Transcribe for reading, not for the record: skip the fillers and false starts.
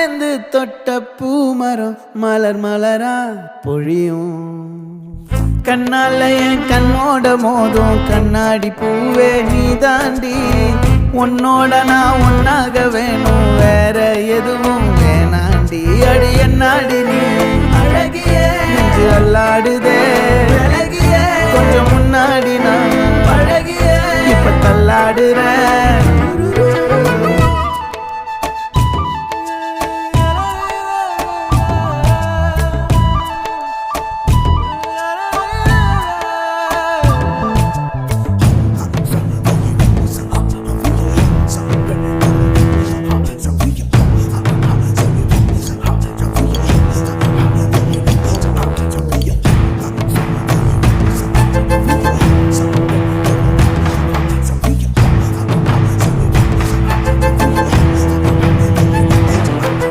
எந்து தொட்ட பூமரம் மலர் மலரா பொழியும் கண்ணால என் கண்ணோட மோதும் கண்ணாடி பூவே நீ தாண்டி உன்னோட நான் ஒன்னாக வேணும் வேற எதுவும் வேணாண்டி அடி என்னாடி நீ அழகிய நெஞ்சு அல்லாடுதே அழகிய கொஞ்சம் முன்னாடி நான் அழகிய இப்ப தள்ளாடுறேன்